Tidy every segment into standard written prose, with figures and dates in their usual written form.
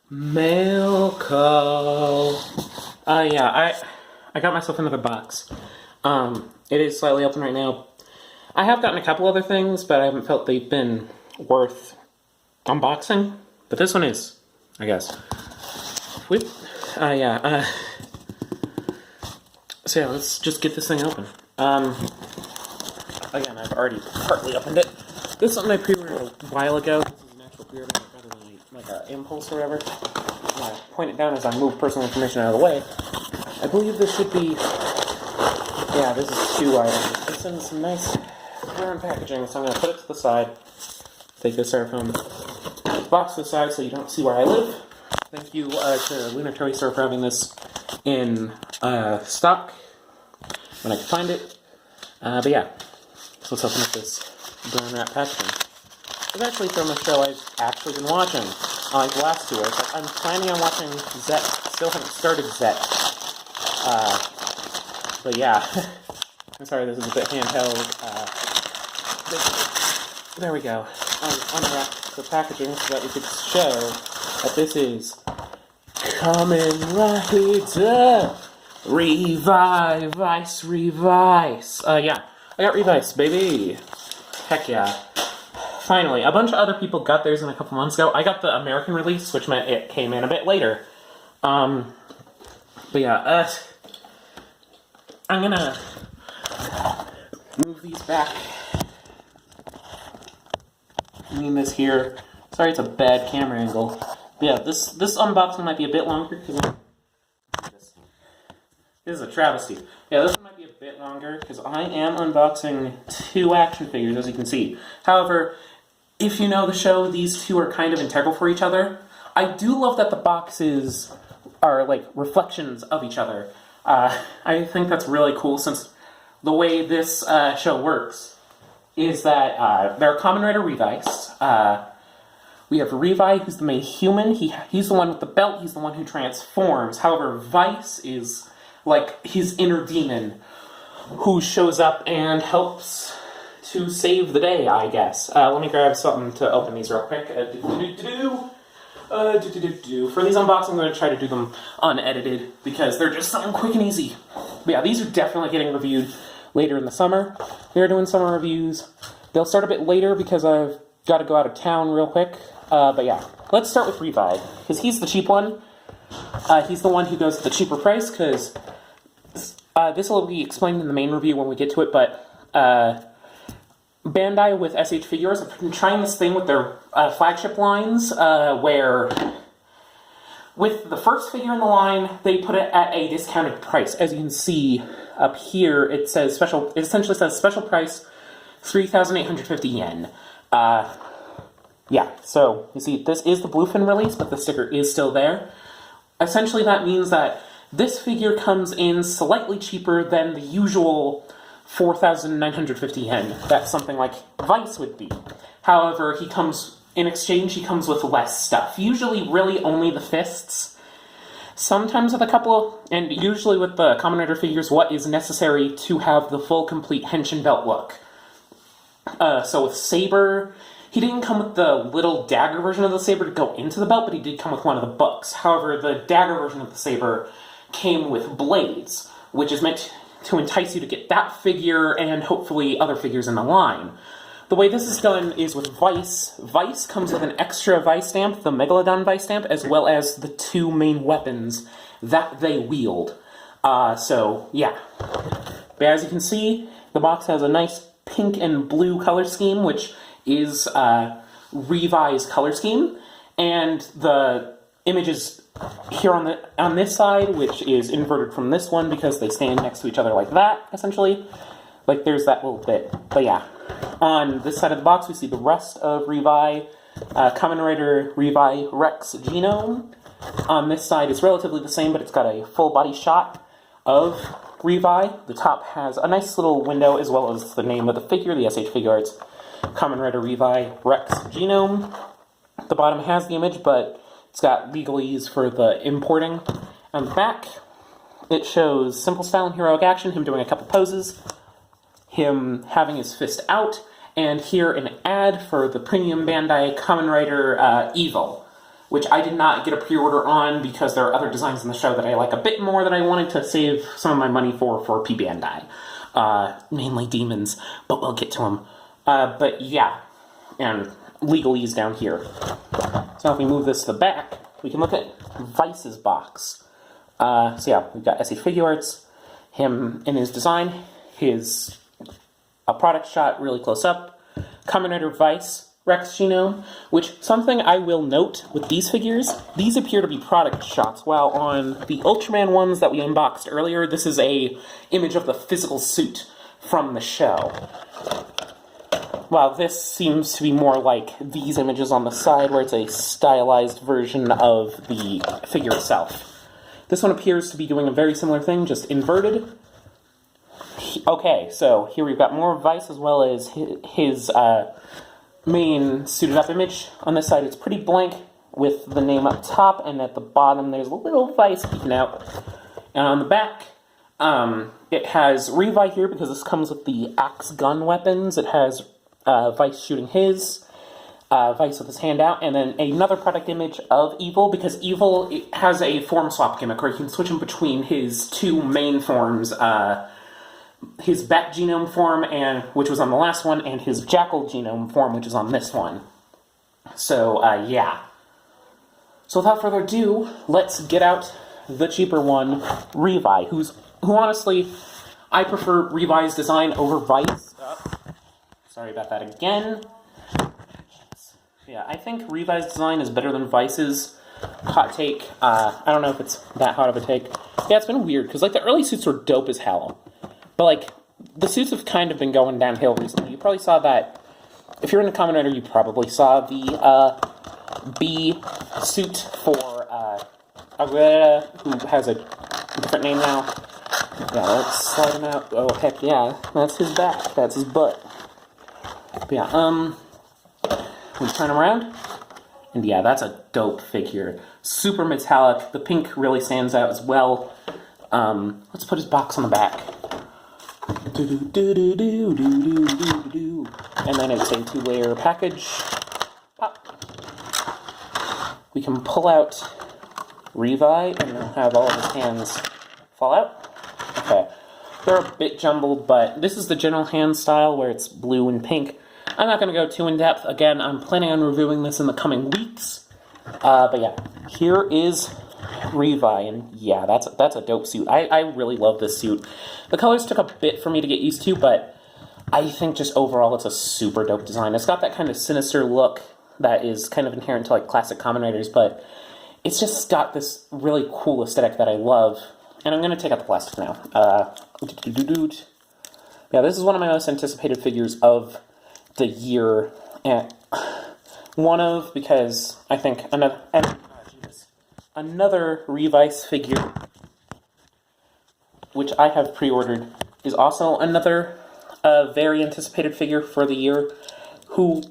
Mail call. Yeah, I got myself another box. It is slightly open right now. I have gotten a couple other things, but I haven't felt they've been worth unboxing. But this one is, I guess. Whip. So yeah, let's just get this thing open. Again, I've already partly opened it. This is something I pre-ordered a while ago. This is an actual pre-order rather than like an impulse or whatever. I'm gonna point it down as I move personal information out of the way. I believe this should be, yeah, this is 2 items. It's in some nice brown packaging, so I'm gonna put it to the side. Take this styrofoam box to the side so you don't see where I live. Thank you to Lunar Toy Store for having this in stock when I can find it. But yeah, so let's open up this brown wrap packaging. It's actually from a show I've actually been watching, like the last 2 hours. I'm planning on watching Zet. Still haven't started Zet. But yeah, I'm sorry this is a bit handheld. There we go. I unwrapped the packaging so that we could show that this is Kamen Rider Revise. Yeah, I got Revise, baby. Heck yeah. Finally, a bunch of other people got theirs in a couple months ago. I got the American release, which meant it came in a bit later. But yeah, I'm gonna move these back. Lean this here. Sorry, it's a bad camera angle. But yeah, this unboxing might be a bit longer because this is a travesty. Yeah, this one might be a bit longer because I am unboxing 2 action figures, as you can see. However, if you know the show, these 2 are kind of integral for each other. I do love that the boxes are like reflections of each other. I think that's really cool since the way this show works is that they're Kamen Rider Revice. We have Revi, who's the main human. He's the one with the belt. He's the one who transforms. However, Vice is like his inner demon who shows up and helps to save the day, I guess. Let me grab something to open these real quick. For these unboxings, I'm going to try to do them unedited because they're just something quick and easy. But yeah, these are definitely getting reviewed later in the summer. We're doing summer reviews. They'll start a bit later because I've got to go out of town real quick. But yeah, let's start with Revi, because he's the cheap one. He's the one who goes at the cheaper price, because this will be explained in the main review when we get to it, but Bandai with SH Figuarts have been trying this thing with their flagship lines, where with the first figure in the line, they put it at a discounted price. As you can see up here, it says special. It essentially says special price, 3,850 yen. Yeah, so you see, this is the Bluefin release, but the sticker is still there. Essentially, that means that this figure comes in slightly cheaper than the usual 4,950 yen that something like Vice would be. However, in exchange, he comes with less stuff. Usually, really only the fists. Sometimes with a couple, and usually with the Kamen Rider figures, what is necessary to have the full, complete henshin belt look. So with Saber, he didn't come with the little dagger version of the saber to go into the belt, but he did come with one of the books. However, the dagger version of the saber came with blades, which is meant to entice you to get that figure and hopefully other figures in the line. The way this is done is with Vice. Vice comes with an extra Vice stamp, the Megalodon Vice stamp, as well as the 2 main weapons that they wield. So, yeah. But as you can see, the box has a nice pink and blue color scheme, which is Revi's color scheme, and the images here on this side, which is inverted from this one because they stand next to each other like that, essentially. Like, there's that little bit. But yeah, on this side of the box, we see the rest of Revi, Kamen Rider Revi Rex Genome. On this side, it's relatively the same, but it's got a full body shot of Revi. The top has a nice little window, as well as the name of the figure, the SH Figuarts Kamen Rider Revi Rex Genome. The bottom has the image, but it's got legalese for the importing. On the back, it shows simple style and heroic action, him doing a couple poses, him having his fist out, and here an ad for the premium Bandai Kamen Rider Evil. which I did not get a pre-order on because there are other designs in the show that I like a bit more that I wanted to save some of my money for P Bandai. Mainly demons, but we'll get to them. But yeah, and legalese down here. So if we move this to the back, we can look at Vice's box. So yeah, we've got SE Figuarts, him in his design, a product shot really close up, Kamen Rider Vice, Rex Genome, which, something I will note with these figures, these appear to be product shots, while on the Ultraman ones that we unboxed earlier, this is a image of the physical suit from the show. While this seems to be more like these images on the side, where it's a stylized version of the figure itself. This one appears to be doing a very similar thing, just inverted. Okay, so here we've got more Vice as well as his main suited up image. On this side it's pretty blank with the name up top, and at the bottom there's a little Vice peeking out. And on the back, it has Revi here because this comes with the axe gun weapons. It has Vice shooting his, Vice with his hand out, and then another product image of Evil, because Evil has a form swap gimmick where you can switch in between his two main forms, his Bat Genome form, which was on the last one, and his Jackal Genome form, which is on this one. So, yeah. So without further ado, let's get out the cheaper one, Revi, who honestly, I prefer Revi's design over Vice. Sorry about that again. Yeah, I think Revi's design is better than Vice's. Hot take. I don't know if it's that hot of a take. Yeah, it's been weird, because, like, the early suits were dope as hell. But, like, the suits have kind of been going downhill recently. You probably saw that, if you're in the Kamen Rider, you probably saw the B suit for Aguilera, who has a different name now. Yeah, let's slide him out. Oh, heck yeah, that's his back, that's his butt. But yeah, we turn him around, and yeah, that's a dope figure. Super metallic, the pink really stands out as well. Let's put his box on the back. And then it's a two-layer package. Pop. We can pull out Revi, and we'll have all of his hands fall out. Okay. They're a bit jumbled, but this is the general hand style where it's blue and pink. I'm not going to go too in-depth. Again, I'm planning on reviewing this in the coming weeks. But yeah, here is Revi, and yeah, that's a dope suit. I really love this suit. The colors took a bit for me to get used to, but I think just overall it's a super dope design. It's got that kind of sinister look that is kind of inherent to like classic Kamen Riders, but it's just got this really cool aesthetic that I love. And I'm going to take out the plastic now. Yeah, this is one of my most anticipated figures of the year. And because I think another Revice figure, which I have pre-ordered, is also another very anticipated figure for the year, who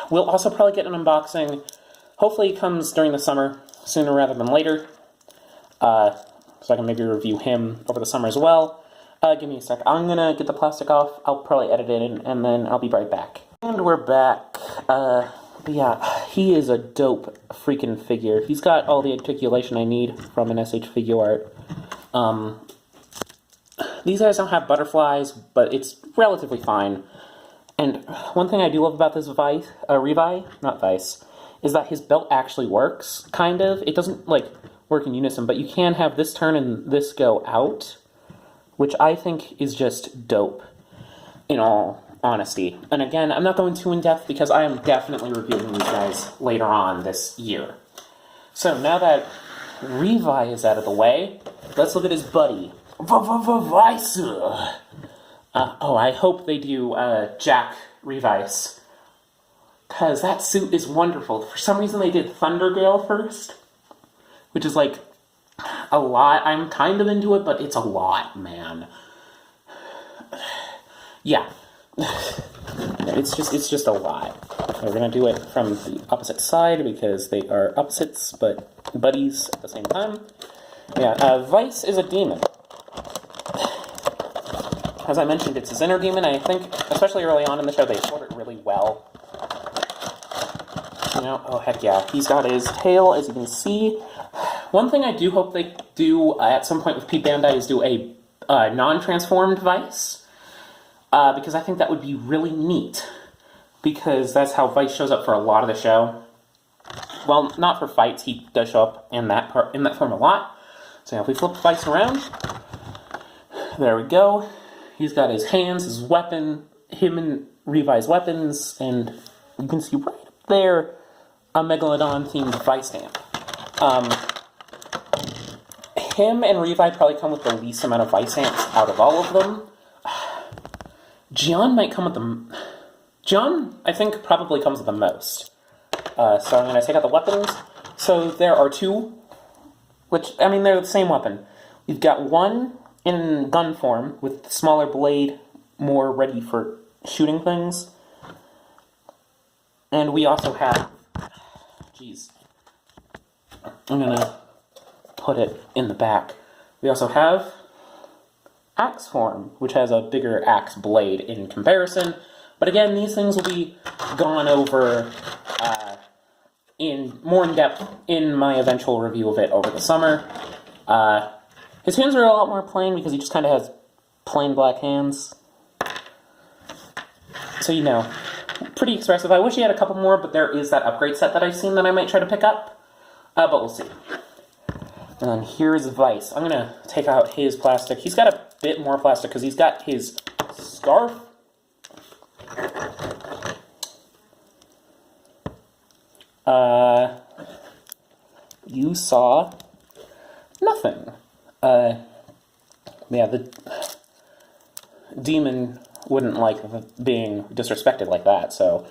will also probably get an unboxing. Hopefully it comes during the summer, sooner rather than later, so I can maybe review him over the summer as well. Give me a sec. I'm gonna get the plastic off. I'll probably edit it in, and then I'll be right back. And we're back. But yeah, he is a dope freaking figure. He's got all the articulation I need from an SH Figuart. These guys don't have butterflies, but it's relatively fine. And one thing I do love about this Revi, not Vice, is that his belt actually works, kind of. It doesn't, like, work in unison, but you can have this turn and this go out, which I think is just dope, in all honesty. And again, I'm not going too in-depth because I am definitely reviewing these guys later on this year. So now that Revi is out of the way, let's look at his buddy, Vice. Oh, I hope they do Jack Revice, because that suit is wonderful. For some reason they did Thunder Girl first, which is like a lot. I'm kind of into it, but it's a lot, man. Yeah. It's just a lot. We're gonna do it from the opposite side because they are opposites but buddies at the same time. Yeah, Vice is a demon. As I mentioned, it's his inner demon. I think, especially early on in the show, they explored it really well. busting out. Oh, heck yeah. He's got his tail, as you can see. One thing I do hope they do at some point with Pete Bandai is do a non-transformed Vice, because I think that would be really neat, because that's how Vice shows up for a lot of the show. Well, not for fights, he does show up in that form a lot. So now if we flip Vice around, there we go. He's got his hands, his weapon, him and Revi's weapons, and you can see right up there a Megalodon-themed Vice stamp. Him and Revi probably come with the least amount of Vice stamps out of all of them. John might come with the... John, I think, probably comes with the most. So I'm going to take out the weapons. So there are two, which, I mean, they're the same weapon. We've got one in gun form with the smaller blade, more ready for shooting things. And we also have... Jeez. I'm going to put it in the back. We also have axe form, which has a bigger axe blade in comparison. But again, these things will be gone over more in depth in my eventual review of it over the summer. His hands are a lot more plain because he just kind of has plain black hands. So, you know, pretty expressive. I wish he had a couple more, but there is that upgrade set that I've seen that I might try to pick up. But we'll see. And then here's Vice. I'm going to take out his plastic. He's got a bit more plastic because he's got his scarf. You saw nothing. Yeah, the demon wouldn't like being disrespected like that, so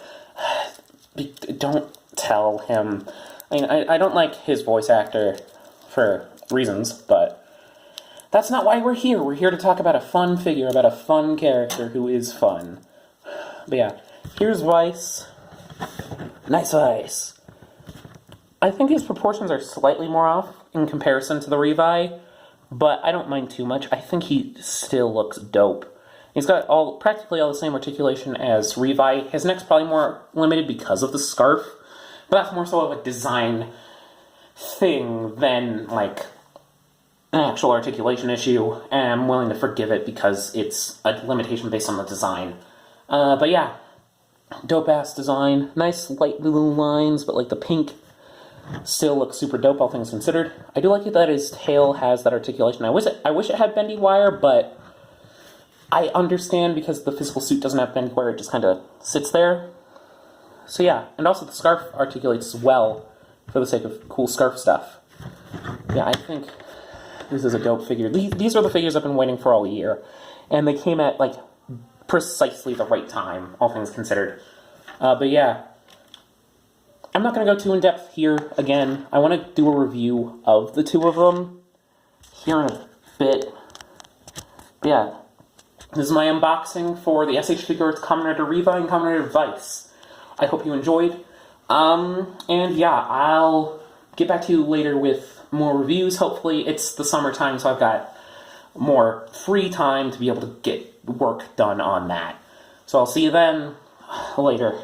don't tell him. I mean, I don't like his voice actor for reasons, but that's not why we're here. We're here to talk about a fun figure, about a fun character who is fun. But yeah, here's Vice. Nice Vice. I think his proportions are slightly more off in comparison to the Revi, but I don't mind too much. I think he still looks dope. He's got practically all the same articulation as Revi. His neck's probably more limited because of the scarf, but that's more so of a design thing than, like, an actual articulation issue, and I'm willing to forgive it because it's a limitation based on the design. But yeah, dope-ass design. Nice light blue lines, but, like, the pink still looks super dope, all things considered. I do like it that his tail has that articulation. I wish it had bendy wire, but I understand because the physical suit doesn't have bendy wire, it just kind of sits there. So yeah, and also the scarf articulates well for the sake of cool scarf stuff. Yeah, I think this is a dope figure. These are the figures I've been waiting for all year, and they came at, like, precisely the right time, all things considered. But yeah, I'm not going to go too in-depth here again. I want to do a review of the two of them here in a bit. But yeah, this is my unboxing for the SH Figuarts Kamen Rider Revi and Kamen Rider Vice. I hope you enjoyed. And yeah, I'll get back to you later with more reviews. Hopefully it's the summertime, so I've got more free time to be able to get work done on that. So I'll see you then. Later.